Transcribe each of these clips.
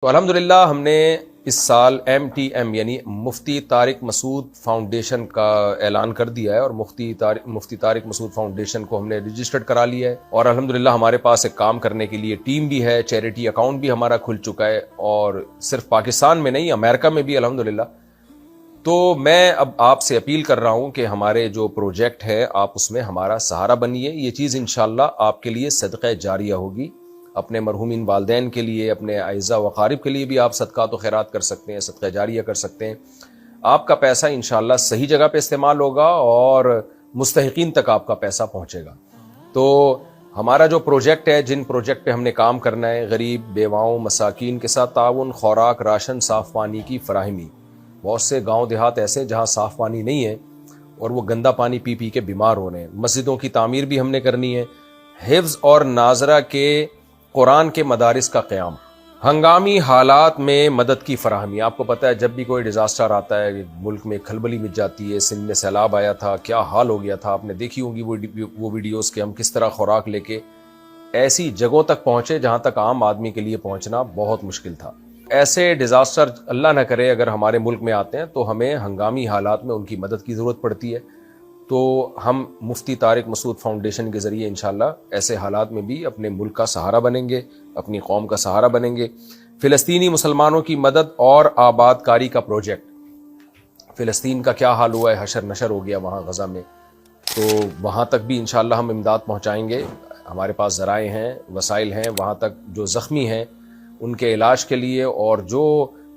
تو الحمدللہ ہم نے اس سال MTM یعنی مفتی طارق مسعود فاؤنڈیشن کا اعلان کر دیا ہے، اور مفتی طارق مسعود فاؤنڈیشن کو ہم نے رجسٹرڈ کرا لیا ہے، اور الحمدللہ ہمارے پاس ایک کام کرنے کے لیے ٹیم بھی ہے، چیریٹی اکاؤنٹ بھی ہمارا کھل چکا ہے، اور صرف پاکستان میں نہیں، امریکہ میں بھی الحمدللہ۔ تو میں اب آپ سے اپیل کر رہا ہوں کہ ہمارے جو پروجیکٹ ہے آپ اس میں ہمارا سہارا بنیے۔ یہ چیز انشاءاللہ آپ کے لیے صدقہ جاریہ ہوگی، اپنے مرحومین والدین کے لیے، اپنے اعزاء و اقارب کے لیے بھی آپ صدقات و خیرات کر سکتے ہیں، صدقہ جاریہ کر سکتے ہیں۔ آپ کا پیسہ انشاءاللہ صحیح جگہ پہ استعمال ہوگا اور مستحقین تک آپ کا پیسہ پہنچے گا۔ تو ہمارا جو پروجیکٹ ہے، جن پروجیکٹ پہ ہم نے کام کرنا ہے، غریب بیواؤں مساکین کے ساتھ تعاون، خوراک، راشن، صاف پانی کی فراہمی۔ بہت سے گاؤں دیہات ایسے جہاں صاف پانی نہیں ہے اور وہ گندا پانی پی پی کے بیمار ہو رہے ہیں۔ مسجدوں کی تعمیر بھی ہم نے کرنی ہے، حفظ اور ناظرہ کے قرآن کے مدارس کا قیام، ہنگامی حالات میں مدد کی فراہمی۔ آپ کو پتہ ہے جب بھی کوئی ڈیزاسٹر آتا ہے، ملک میں کھلبلی مچ جاتی ہے، سندھ میں سیلاب آیا تھا، کیا حال ہو گیا تھا، آپ نے دیکھی ہوں گی وہ ویڈیوز کہ ہم کس طرح خوراک لے کے ایسی جگہوں تک پہنچے جہاں تک عام آدمی کے لیے پہنچنا بہت مشکل تھا۔ ایسے ڈیزاسٹر اللہ نہ کرے اگر ہمارے ملک میں آتے ہیں تو ہمیں ہنگامی حالات میں ان کی مدد کی ضرورت پڑتی ہے۔ تو ہم مفتی طارق مسعود فاؤنڈیشن کے ذریعے انشاءاللہ ایسے حالات میں بھی اپنے ملک کا سہارا بنیں گے، اپنی قوم کا سہارا بنیں گے۔ فلسطینی مسلمانوں کی مدد اور آباد کاری کا پروجیکٹ، فلسطین کا کیا حال ہوا ہے، حشر نشر ہو گیا وہاں غزہ میں، تو وہاں تک بھی انشاءاللہ ہم امداد پہنچائیں گے۔ ہمارے پاس ذرائع ہیں، وسائل ہیں، وہاں تک جو زخمی ہیں ان کے علاج کے لیے، اور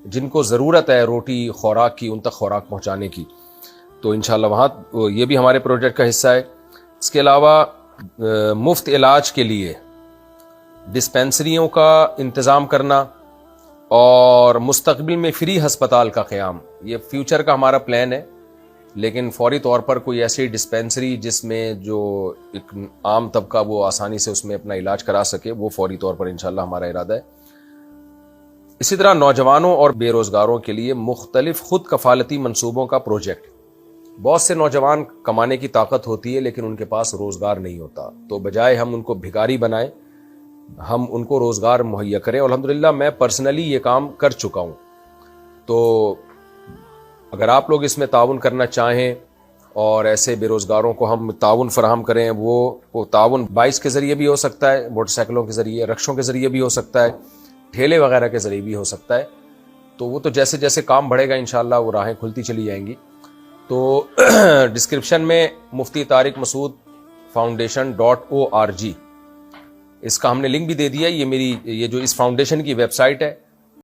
جن کو ضرورت ہے روٹی خوراک کی، ان تک خوراک پہنچانے کی، تو انشاءاللہ وہاں یہ بھی ہمارے پروجیکٹ کا حصہ ہے۔ اس کے علاوہ مفت علاج کے لیے ڈسپینسریوں کا انتظام کرنا اور مستقبل میں فری ہسپتال کا قیام، یہ فیوچر کا ہمارا پلان ہے، لیکن فوری طور پر کوئی ایسی ڈسپینسری جس میں جو ایک عام طبقہ وہ آسانی سے اس میں اپنا علاج کرا سکے، وہ فوری طور پر انشاءاللہ ہمارا ارادہ ہے۔ اسی طرح نوجوانوں اور بے روزگاروں کے لیے مختلف خود کفالتی منصوبوں کا پروجیکٹ۔ بہت سے نوجوان کمانے کی طاقت ہوتی ہے لیکن ان کے پاس روزگار نہیں ہوتا، تو بجائے ہم ان کو بھکاری بنائیں، ہم ان کو روزگار مہیا کریں۔ الحمدللہ میں پرسنلی یہ کام کر چکا ہوں، تو اگر آپ لوگ اس میں تعاون کرنا چاہیں اور ایسے بے روزگاروں کو ہم تعاون فراہم کریں، وہ تعاون بائک کے ذریعے بھی ہو سکتا ہے، موٹر سائیکلوں کے ذریعے، رکشوں کے ذریعے بھی ہو سکتا ہے، ٹھیلے وغیرہ کے ذریعے بھی ہو سکتا ہے، تو وہ تو جیسے جیسے کام بڑھے گا انشاءاللہ وہ راہیں کھلتی چلی جائیں گی۔ تو ڈسکرپشن میں مفتی طارق مسعود foundation.org اس کا ہم نے لنک بھی دے دیا ہے۔ یہ جو اس فاؤنڈیشن کی ویب سائٹ ہے،